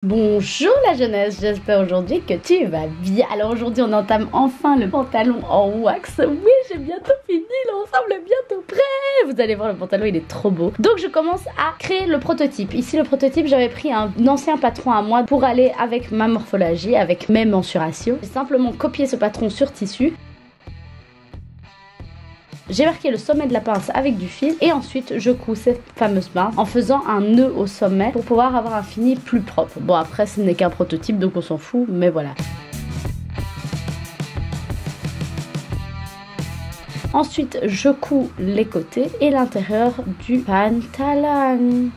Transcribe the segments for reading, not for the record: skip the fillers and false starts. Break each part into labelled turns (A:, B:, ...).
A: Bonjour la jeunesse, j'espère aujourd'hui que tu vas bien. Alors aujourd'hui on entame enfin le pantalon en wax. Oui, j'ai bientôt fini, l'ensemble est bientôt prêt. Vous allez voir, le pantalon il est trop beau. Donc je commence à créer le prototype. Ici le prototype, j'avais pris un ancien patron à moi pour aller avec ma morphologie, avec mes mensurations. J'ai simplement copié ce patron sur tissu. J'ai marqué le sommet de la pince avec du fil et ensuite je couds cette fameuse pince en faisant un nœud au sommet pour pouvoir avoir un fini plus propre. Bon, après ce n'est qu'un prototype donc on s'en fout, mais voilà. Ensuite je couds les côtés et l'intérieur du pantalon.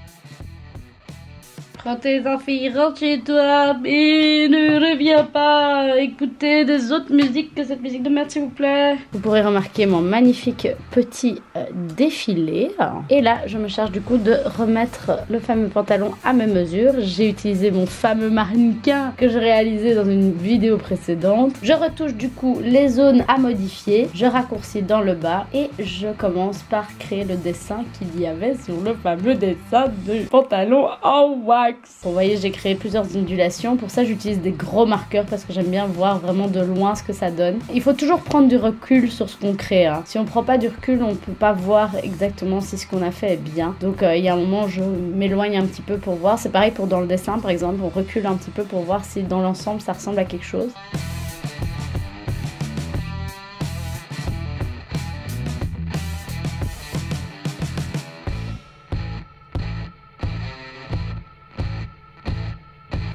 A: Prends tes affaires, rentre chez toi et ne reviens pas écouter des autres musiques que cette musique de merde s'il vous plaît. Vous pourrez remarquer mon magnifique petit défilé. Et là je me charge du coup de remettre le fameux pantalon à mes mesures. J'ai utilisé mon fameux mannequin que j'ai réalisé dans une vidéo précédente. Je retouche du coup les zones à modifier. Je raccourcis dans le bas et je commence par créer le dessin qu'il y avait sur le fameux dessin du pantalon en wax. Vous voyez, j'ai créé plusieurs ondulations. Pour ça, j'utilise des gros marqueurs parce que j'aime bien voir vraiment de loin ce que ça donne. Il faut toujours prendre du recul sur ce qu'on crée. Si on prend pas du recul, on peut pas voir exactement si ce qu'on a fait est bien. Donc, il y a un moment, je m'éloigne un petit peu pour voir. C'est pareil pour dans le dessin, par exemple. On recule un petit peu pour voir si dans l'ensemble, ça ressemble à quelque chose.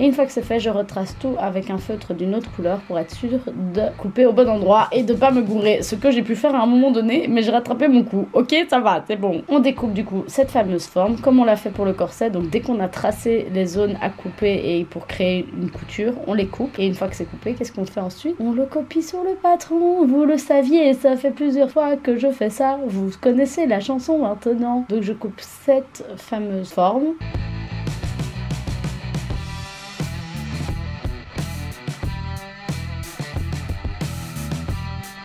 A: Et une fois que c'est fait, je retrace tout avec un feutre d'une autre couleur pour être sûre de couper au bon endroit et de pas me gourer. Ce que j'ai pu faire à un moment donné, mais j'ai rattrapé mon coup. Ok, ça va, c'est bon. On découpe du coup cette fameuse forme, comme on l'a fait pour le corset. Donc dès qu'on a tracé les zones à couper et pour créer une couture, on les coupe. Et une fois que c'est coupé, qu'est-ce qu'on fait ensuite? On le copie sur le patron. Vous le saviez, ça fait plusieurs fois que je fais ça. Vous connaissez la chanson maintenant. Donc je coupe cette fameuse forme.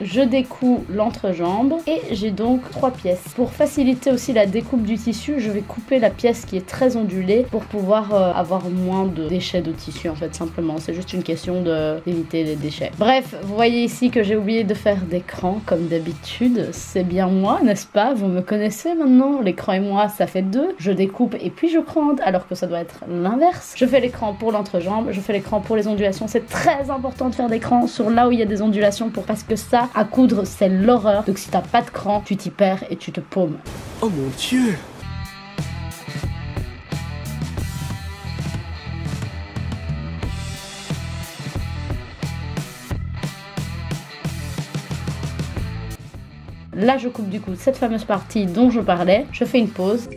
A: Je découpe l'entrejambe et j'ai donc 3 pièces. Pour faciliter aussi la découpe du tissu, je vais couper la pièce qui est très ondulée pour pouvoir avoir moins de déchets de tissu en fait, simplement. C'est juste une question d'éviter les déchets. Bref, vous voyez ici que j'ai oublié de faire d'écran comme d'habitude. C'est bien moi, n'est-ce pas? Vous me connaissez maintenant. L'écran et moi, ça fait 2. Je découpe et puis je crante alors que ça doit être l'inverse. Je fais l'écran pour l'entrejambe, je fais l'écran pour les ondulations. C'est très important de faire d'écran sur là où il y a des ondulations parce que ça, à coudre, c'est l'horreur. Donc si t'as pas de cran, tu t'y perds et tu te paumes.
B: Oh mon Dieu!
A: Là, je coupe du coup cette fameuse partie dont je parlais. Je fais une pause.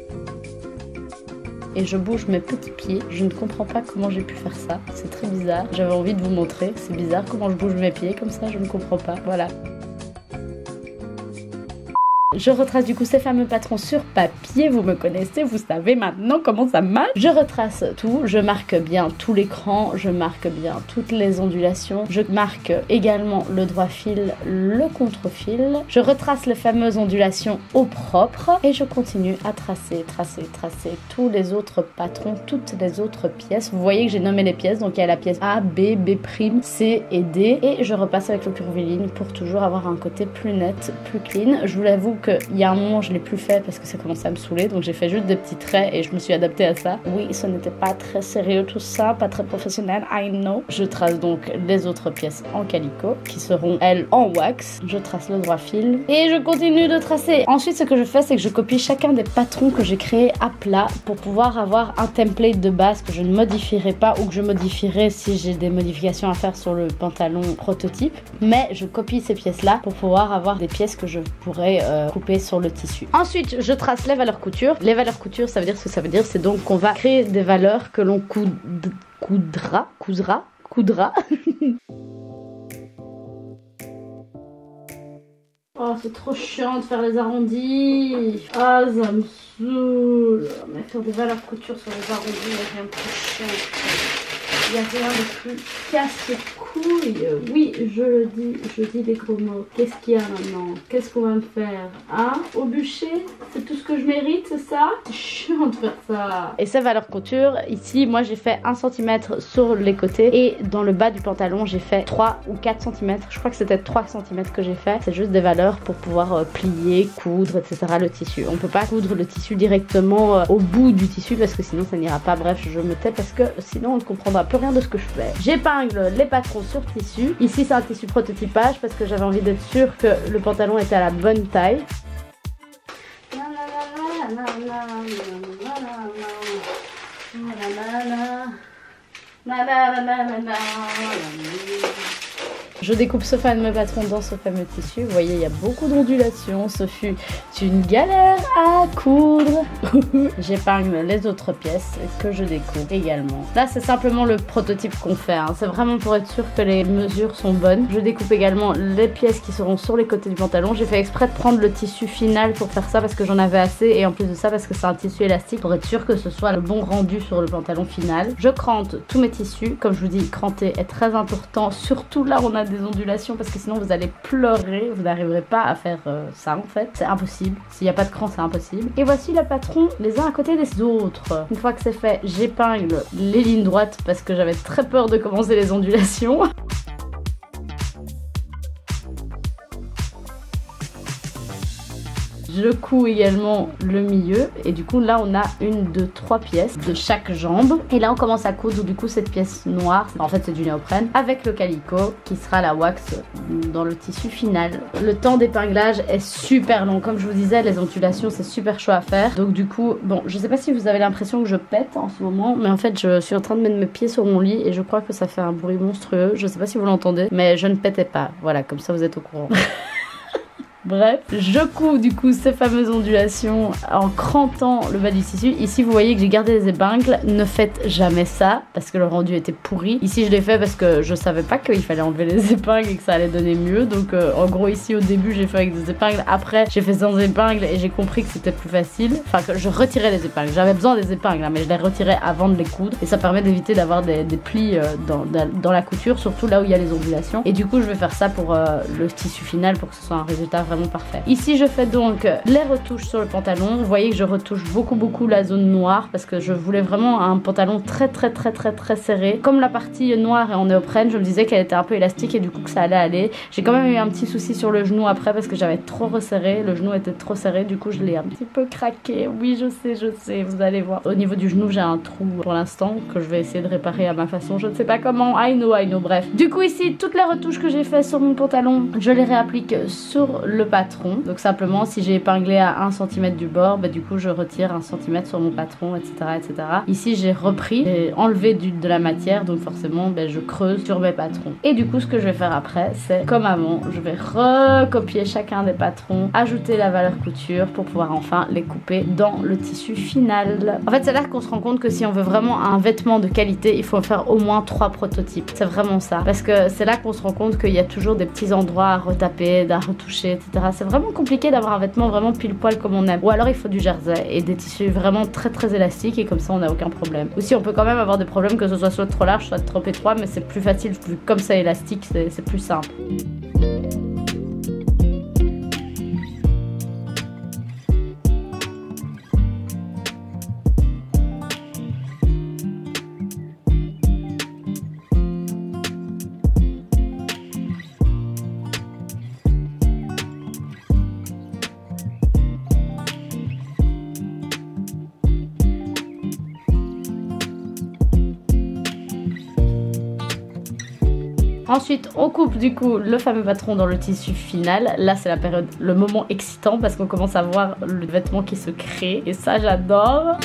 A: Et je bouge mes petits pieds. Je ne comprends pas comment j'ai pu faire ça. C'est très bizarre. J'avais envie de vous montrer. C'est bizarre comment je bouge mes pieds comme ça. Je ne comprends pas. Voilà. Je retrace du coup ces fameux patrons sur papier, vous me connaissez, vous savez maintenant comment ça marche. Je retrace tout, je marque bien tout l'écran, je marque bien toutes les ondulations, je marque également le droit fil, le contre-fil, je retrace les fameuses ondulations au propre et je continue à tracer tous les autres patrons, toutes les autres pièces. Vous voyez que j'ai nommé les pièces, donc il y a la pièce A, B, B', C et D et je repasse avec le curviligne pour toujours avoir un côté plus net, plus clean. Je vous l'avoue qu'il y a un moment je l'ai plus fait parce que ça commençait à me saouler, donc j'ai fait juste des petits traits et je me suis adaptée à ça. Oui, ce n'était pas très sérieux tout ça, pas très professionnel, I know. Je trace donc les autres pièces en calico qui seront elles en wax. Je trace le droit fil et je continue de tracer. Ensuite ce que je fais c'est que je copie chacun des patrons que j'ai créés à plat pour pouvoir avoir un template de base que je ne modifierai pas ou que je modifierai si j'ai des modifications à faire sur le pantalon prototype. Mais je copie ces pièces là pour pouvoir avoir des pièces que je pourrais couper sur le tissu. Ensuite, je trace les valeurs couture. Les valeurs couture, ça veut dire ce que ça veut dire, c'est donc qu'on va créer des valeurs que l'on coudra. Oh, c'est trop chiant de faire les arrondis. Ah, ça me saoule. Mais faire des valeurs couture sur les arrondis, il n'y a rien de trop chiant. Il n'y a rien de plus casse-couille. Oui, je dis des gros mots. Qu'est-ce qu'il y a maintenant? Qu'est-ce qu'on va me faire? Hein? Au bûcher? C'est tout ce que je mérite, c'est ça? C'est chiant de faire ça. Et ça, valeur couture, ici, moi j'ai fait 1 cm sur les côtés et dans le bas du pantalon, j'ai fait 3 ou 4 cm. Je crois que c'était 3 cm que j'ai fait. C'est juste des valeurs pour pouvoir plier, coudre, etc. le tissu. On peut pas coudre le tissu directement au bout du tissu parce que sinon ça n'ira pas. Bref, je me tais parce que sinon on ne comprendra plus rien de ce que je fais. J'épingle les patrons sur tissu. Ici c'est un tissu prototypage parce que j'avais envie d'être sûre que le pantalon était à la bonne taille. Je découpe ce fameux patron dans ce fameux tissu. Vous voyez, il y a beaucoup d'ondulations. Ce fut une galère à coudre. J'épingle les autres pièces que je découpe également. Là, c'est simplement le prototype qu'on fait. Hein. C'est vraiment pour être sûr que les mesures sont bonnes. Je découpe également les pièces qui seront sur les côtés du pantalon. J'ai fait exprès de prendre le tissu final pour faire ça parce que j'en avais assez. Et en plus de ça, parce que c'est un tissu élastique pour être sûr que ce soit le bon rendu sur le pantalon final. Je crante tous mes tissus. Comme je vous dis, cranter est très important. Surtout là, on a des ondulations parce que sinon vous allez pleurer, vous n'arriverez pas à faire ça en fait, c'est impossible, s'il n'y a pas de cran c'est impossible. Et voici le patron les uns à côté des autres. Une fois que c'est fait, j'épingle les lignes droites parce que j'avais très peur de commencer les ondulations. Je couds également le milieu et du coup là on a 1, 2, 3 pièces de chaque jambe et là on commence à coudre du coup cette pièce noire, en fait c'est du néoprène, avec le calicot qui sera la wax dans le tissu final. Le temps d'épinglage est super long, comme je vous disais les ondulations c'est super chaud à faire, donc du coup bon je sais pas si vous avez l'impression que je pète en ce moment mais en fait je suis en train de mettre mes pieds sur mon lit et je crois que ça fait un bruit monstrueux, je sais pas si vous l'entendez mais je ne pétais pas, voilà comme ça vous êtes au courant. Bref, je couds du coup ces fameuses ondulations en crantant le bas du tissu. Ici vous voyez que j'ai gardé les épingles, ne faites jamais ça parce que le rendu était pourri. Ici je l'ai fait parce que je savais pas qu'il fallait enlever les épingles et que ça allait donner mieux. Donc en gros ici au début j'ai fait avec des épingles, après j'ai fait sans épingles et j'ai compris que c'était plus facile. Enfin que je retirais les épingles, j'avais besoin des épingles hein, mais je les retirais avant de les coudre. Et ça permet d'éviter d'avoir des plis dans la couture, surtout là où il y a les ondulations. Et du coup je vais faire ça pour le tissu final pour que ce soit un résultat vraiment parfait. Ici je fais donc les retouches sur le pantalon. Vous voyez que je retouche beaucoup la zone noire parce que je voulais vraiment un pantalon très serré. Comme la partie noire est en néoprène, je me disais qu'elle était un peu élastique et du coup que ça allait aller. J'ai quand même eu un petit souci sur le genou après parce que j'avais trop resserré, le genou était trop serré, du coup je l'ai un petit peu craqué. Oui je sais, vous allez voir. Au niveau du genou j'ai un trou pour l'instant que je vais essayer de réparer à ma façon, je ne sais pas comment, I know, bref. Du coup ici toutes les retouches que j'ai fait sur mon pantalon, je les réapplique sur le patron. Donc simplement si j'ai épinglé à 1 cm du bord, bah, du coup je retire 1 cm sur mon patron, etc. Ici j'ai repris, j'ai enlevé de la matière, donc forcément bah, je creuse sur mes patrons. Et du coup ce que je vais faire après, c'est comme avant, je vais recopier chacun des patrons, ajouter la valeur couture pour pouvoir enfin les couper dans le tissu final. En fait c'est là qu'on se rend compte que si on veut vraiment un vêtement de qualité, il faut faire au moins 3 prototypes. C'est vraiment ça. Parce que c'est là qu'on se rend compte qu'il y a toujours des petits endroits à retaper, à retoucher, etc. C'est vraiment compliqué d'avoir un vêtement vraiment pile poil comme on aime. Ou alors il faut du jersey et des tissus vraiment très élastiques et comme ça on n'a aucun problème. Aussi on peut quand même avoir des problèmes que ce soit trop large, soit trop étroit, mais c'est plus facile vu comme ça élastique, c'est plus simple. Ensuite, on coupe du coup le fameux patron dans le tissu final. Là, c'est la période, le moment excitant parce qu'on commence à voir le vêtement qui se crée. Et ça, j'adore.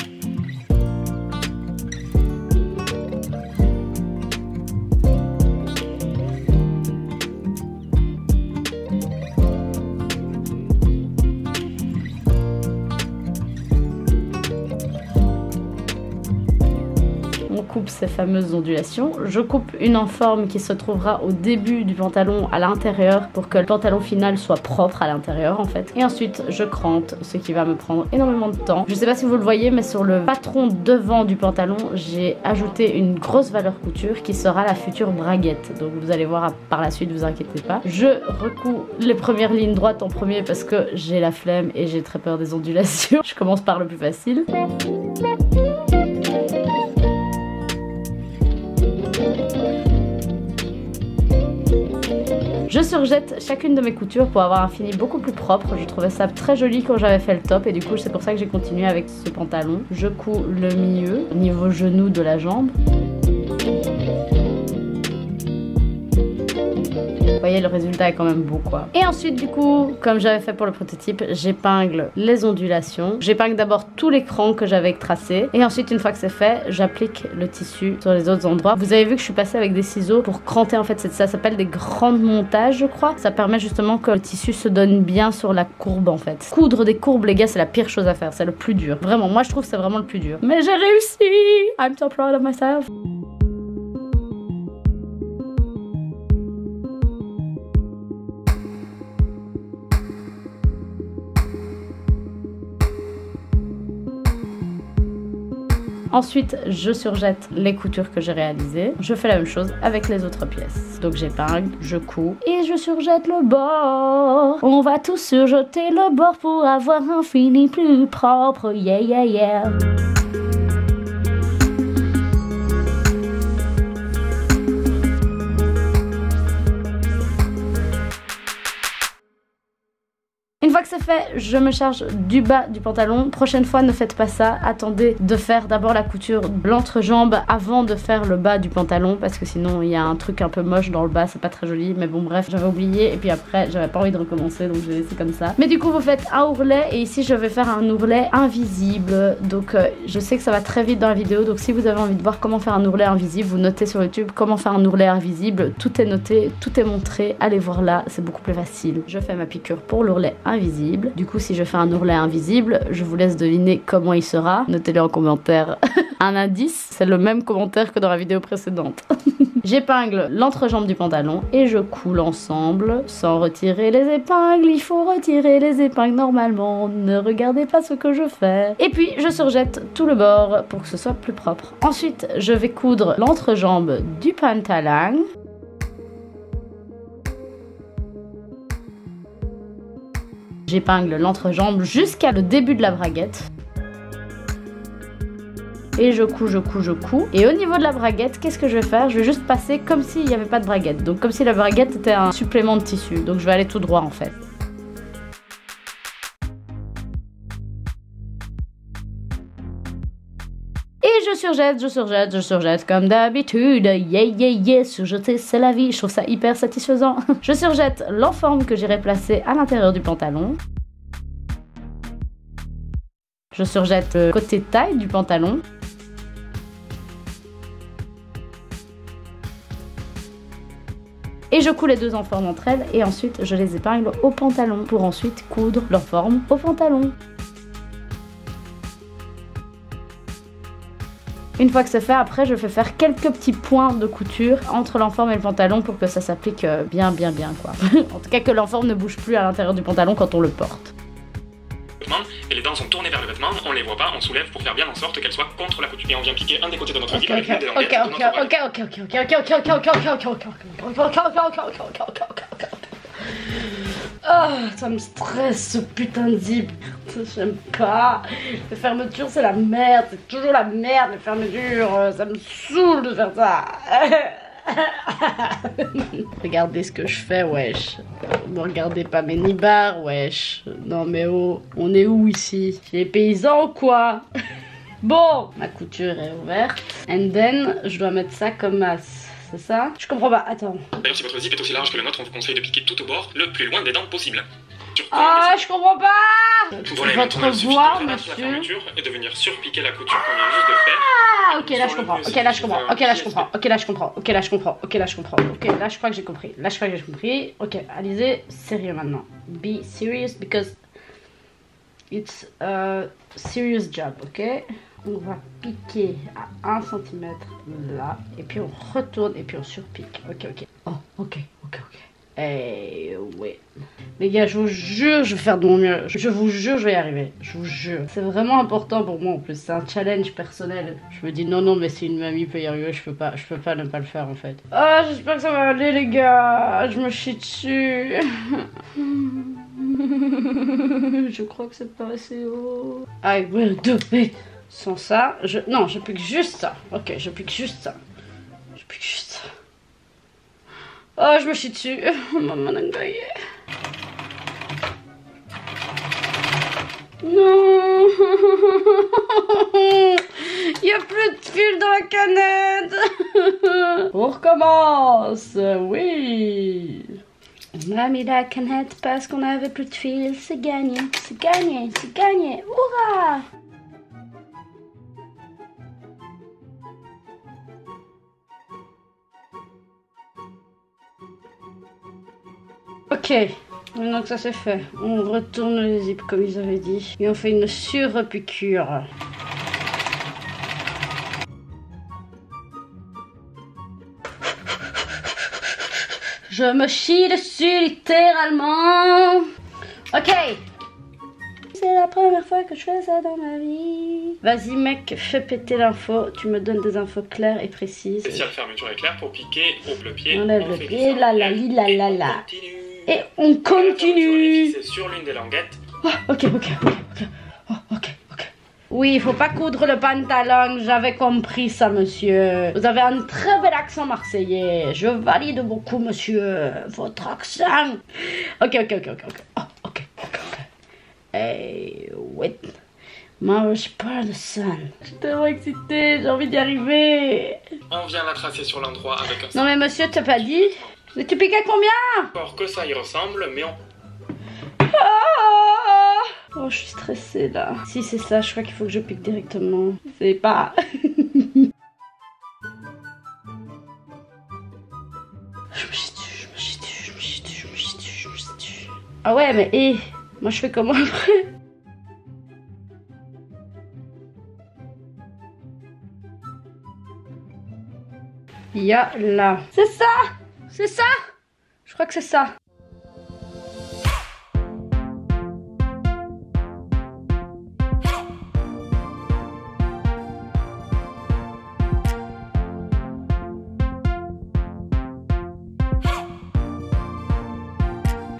A: ces fameuses ondulations. Je coupe une en forme qui se trouvera au début du pantalon à l'intérieur pour que le pantalon final soit propre à l'intérieur en fait. Et ensuite je crante, ce qui va me prendre énormément de temps. Je sais pas si vous le voyez, mais sur le patron devant du pantalon, j'ai ajouté une grosse valeur couture qui sera la future braguette. Donc vous allez voir par la suite, vous inquiétez pas. Je recouds les premières lignes droites en premier parce que j'ai la flemme et j'ai très peur des ondulations. Je commence par le plus facile. Je surjette chacune de mes coutures pour avoir un fini beaucoup plus propre. Je trouvais ça très joli quand j'avais fait le top et du coup c'est pour ça que j'ai continué avec ce pantalon. Je couds le milieu, au niveau genou de la jambe. Vous voyez, le résultat est quand même beau quoi. Et ensuite du coup, comme j'avais fait pour le prototype, j'épingle les ondulations. J'épingle d'abord tout l'écran que j'avais tracé. Et ensuite, une fois que c'est fait, j'applique le tissu sur les autres endroits. Vous avez vu que je suis passée avec des ciseaux pour cranter en fait. Ça s'appelle des grands montages je crois. Ça permet justement que le tissu se donne bien sur la courbe en fait. Coudre des courbes les gars, c'est la pire chose à faire. C'est le plus dur. Vraiment, moi je trouve que c'est vraiment le plus dur. Mais j'ai réussi! I'm so proud of myself. Ensuite, je surjette les coutures que j'ai réalisées. Je fais la même chose avec les autres pièces. Donc j'épingle, je couds et je surjette le bord. On va tous surjeter le bord pour avoir un fini plus propre. Yeah, yeah, yeah. Une fois que c'est fait, je me charge du bas du pantalon. Prochaine fois, ne faites pas ça. Attendez de faire d'abord la couture de l'entrejambe avant de faire le bas du pantalon parce que sinon il y a un truc un peu moche dans le bas, c'est pas très joli. Mais bon bref, j'avais oublié et puis après j'avais pas envie de recommencer donc j'ai laissé comme ça. Mais du coup vous faites un ourlet et ici je vais faire un ourlet invisible. Donc je sais que ça va très vite dans la vidéo, donc si vous avez envie de voir comment faire un ourlet invisible, vous notez sur YouTube comment faire un ourlet invisible. Tout est noté, tout est montré, allez voir là, c'est beaucoup plus facile. Je fais ma piqûre pour l'ourlet invisible. Du coup, si je fais un ourlet invisible, je vous laisse deviner comment il sera. Notez-le en commentaire. Un indice, c'est le même commentaire que dans la vidéo précédente. J'épingle l'entrejambe du pantalon et je coule ensemble sans retirer les épingles. Il faut retirer les épingles normalement. Ne regardez pas ce que je fais. Et puis, je surjette tout le bord pour que ce soit plus propre. Ensuite, je vais coudre l'entrejambe du pantalon. J'épingle l'entrejambe jusqu'à le début de la braguette. Et je couds, je couds, je couds. Et au niveau de la braguette, qu'est-ce que je vais faire? Je vais juste passer comme s'il n'y avait pas de braguette. Donc comme si la braguette était un supplément de tissu. Donc je vais aller tout droit en fait. Et je surjette, je surjette, je surjette comme d'habitude. Yeah, yeah, yeah, surjeter c'est la vie. Je trouve ça hyper satisfaisant. Je surjette l'enforme que j'irai placer à l'intérieur du pantalon. Je surjette le côté taille du pantalon. Et je coule les deux enformes entre elles et ensuite je les épingle au pantalon pour ensuite coudre l'enforme au pantalon. Une fois que c'est fait, après je fais faire quelques petits points de couture entre l'enforme et le pantalon pour que ça s'applique bien quoi. En tout cas que l'enforme ne bouge plus à l'intérieur du pantalon quand on le porte.
B: Et les dents sont tournées vers le vêtement, on les voit pas, on soulève pour faire bien en sorte qu'elles soient contre la couture. Et on vient piquer un des côtés de notre zip avec une des languettes de notre bras.
A: Ah, ça me stresse ce putain de zip. J'aime pas. Les fermetures c'est la merde, c'est toujours la merde les fermetures. Ça me saoule de faire ça. Regardez ce que je fais, wesh. Ne regardez pas mes nibards, wesh. Non mais oh, on est où ici? Chez les paysans ou quoi? Bon, ma couture est ouverte. And then, je dois mettre ça comme masse. C'est ça? Je comprends pas, attends.
B: D'ailleurs, si votre zip est aussi large que le nôtre, on vous conseille de piquer tout au bord, le plus loin des dents possible.
A: Ah, je comprends pas!
B: Voilà,
A: votre voix, monsieur.
B: Et de venir surpiquer la couture qu'on vient juste de faire.
A: Ah, ok, là je comprends. Ok, là je comprends. Ok, là je comprends. Ok, là je comprends. Ok, là je comprends. Ok, là je comprends. Ok, là je crois que j'ai compris. Là je crois que j'ai compris. Ok, Alizé, sérieux maintenant. Be serious because it's a serious job, ok? On va piquer à 1 cm là. Et puis on retourne et puis on surpique. Ok, ok. Oh, ok, ok, ok. Eh ouais. Les gars, je vous jure, je vais faire de mon mieux. Je vous jure, je vais y arriver. Je vous jure. C'est vraiment important pour moi en plus. C'est un challenge personnel. Je me dis non, non, mais si une mamie peut y arriver, je peux pas ne pas le faire en fait. Ah, j'espère que ça va aller, les gars. Je me chie dessus. Je crois que c'est pas assez haut. I will do it. Sans ça, non, je pique juste ça. Ok, je pique juste ça. Je pique juste ça. Oh, je me chie dessus. Maman d'engueule. Non. Il n'y a plus de fil dans la canette. On recommence. Oui. On a mis la canette parce qu'on avait plus de fil. C'est gagné. C'est gagné. C'est gagné. Hurrah. Ok, maintenant que ça c'est fait, on retourne les zips comme ils avaient dit et on fait une surpiqûre. Je me chie dessus littéralement. Ok. C'est la première fois que je fais ça dans ma vie. Vas-y mec, fais péter l'info. Tu me donnes des infos claires et précises.
B: Spéciale fermeture éclair pour piquer, ouvre le pied.
A: On lève le pied, la la li la la la. Et on continue.
B: C'est sur l'une des languettes.
A: Oh, ok, ok, ok. Oh, ok, ok. Oui, il faut pas coudre le pantalon. J'avais compris ça, monsieur. Vous avez un très bel accent marseillais. Je valide beaucoup, monsieur, votre accent. Ok, ok, ok, ok, ok. Oh, ok, ok, ok. Hey, wait. Marche pas de sun. Je suis tellement excitée, j'ai envie d'y arriver.
B: On vient la tracer sur l'endroit avec un...
A: Non mais monsieur, t'as pas dit? Mais tu piques à combien?
B: Encore que ça y ressemble, mais on...
A: Oh, je suis stressée là. Si c'est ça, je crois qu'il faut que je pique directement. C'est pas... Je me chie dessus, je me chie dessus, je me chie dessus, je me chie dessus, je me chie dessus. Ah ouais, mais hé, moi je fais comment après? Là. C'est ça! C'est ça! Je crois que c'est ça.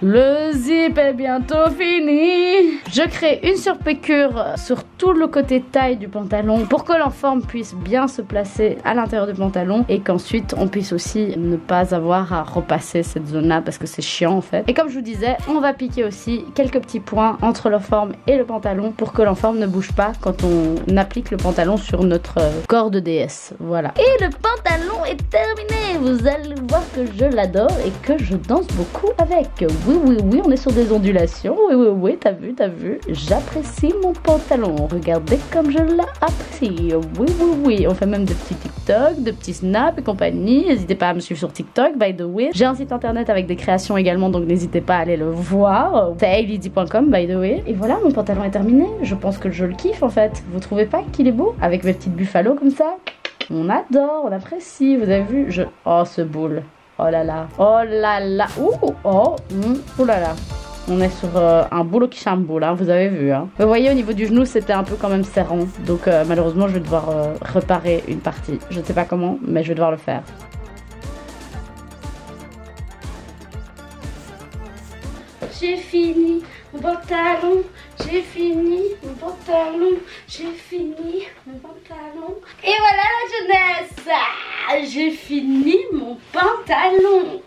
A: Le zip est bientôt fini. Je crée une surpiqûre sur tout le côté taille du pantalon pour que l'enforme puisse bien se placer à l'intérieur du pantalon et qu'ensuite on puisse aussi ne pas avoir à repasser cette zone-là parce que c'est chiant en fait. Et comme je vous disais, on va piquer aussi quelques petits points entre l'enforme et le pantalon pour que l'enforme ne bouge pas quand on applique le pantalon sur notre corps de déesse. Voilà. Et le pantalon est terminé. Vous allez voir que je l'adore et que je danse beaucoup avec. Oui, oui, oui, on est sur des ondulations. Oui, oui, oui, t'as vu, t'as vu. J'apprécie mon pantalon. Regardez comme je l'apprécie. Oui, oui, oui. On fait même des petits TikTok, de petits snaps et compagnie. N'hésitez pas à me suivre sur TikTok, by the way. J'ai un site internet avec des créations également, donc n'hésitez pas à aller le voir. C'est haileydi.com, by the way. Et voilà, mon pantalon est terminé. Je pense que je le kiffe en fait. Vous trouvez pas qu'il est beau? Avec mes petites buffalo comme ça. On adore, on apprécie. Vous avez vu? Oh, ce boule. Oh là là. Oh là là. Ouh. Oh. Oh là là. On est sur un boulot qui chamboule, hein, vous avez vu. Hein. Vous voyez, au niveau du genou, c'était un peu quand même serrant. Donc malheureusement, je vais devoir réparer une partie. Je ne sais pas comment, mais je vais devoir le faire. J'ai fini mon pantalon. J'ai fini mon pantalon. J'ai fini mon pantalon. Et voilà la jeunesse. J'ai fini mon pantalon.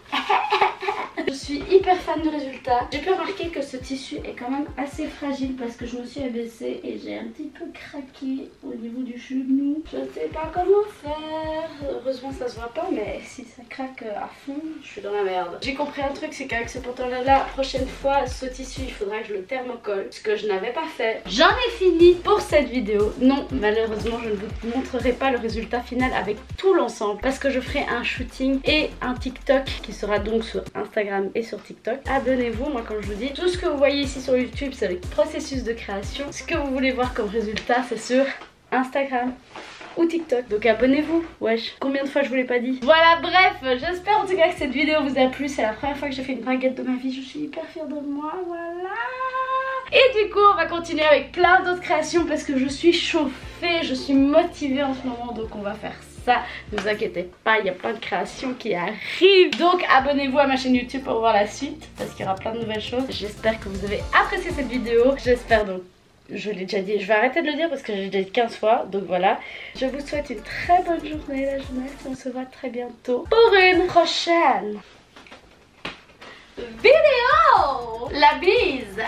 A: Je suis hyper fan du résultat. J'ai pu remarquer que ce tissu est quand même assez fragile parce que je me suis abaissée et j'ai un petit peu craqué au niveau du genou. Je ne sais pas comment faire. Heureusement ça se voit pas, mais si ça craque à fond, je suis dans la merde. J'ai compris un truc, c'est qu'avec ce pantalon là, la prochaine fois, ce tissu, il faudra que je le thermocole, ce que je n'avais pas fait. J'en ai fini pour cette vidéo. Non, malheureusement, je ne vous montrerai pas le résultat final avec tout l'ensemble parce que je ferai un shooting et un TikTok qui sera donc sur Instagram et sur TikTok. Abonnez-vous, moi comme je vous dis, tout ce que vous voyez ici sur YouTube, c'est le processus de création. Ce que vous voulez voir comme résultat, c'est sur Instagram ou TikTok. Donc abonnez-vous, wesh. Combien de fois je vous l'ai pas dit? Voilà, bref, j'espère en tout cas que cette vidéo vous a plu. C'est la première fois que j'ai fait une baguette de ma vie. Je suis hyper fière de moi, voilà. Et du coup, on va continuer avec plein d'autres créations parce que je suis chauffée, je suis motivée en ce moment. Donc on va faire ça. Ne vous inquiétez pas, il y a plein de créations qui arrivent. Donc abonnez-vous à ma chaîne YouTube pour voir la suite parce qu'il y aura plein de nouvelles choses. J'espère que vous avez apprécié cette vidéo. J'espère donc... Je l'ai déjà dit, je vais arrêter de le dire parce que j'ai déjà dit 15 fois, donc voilà. Je vous souhaite une très bonne journée la jeunesse, on se voit très bientôt pour une prochaine vidéo. La bise.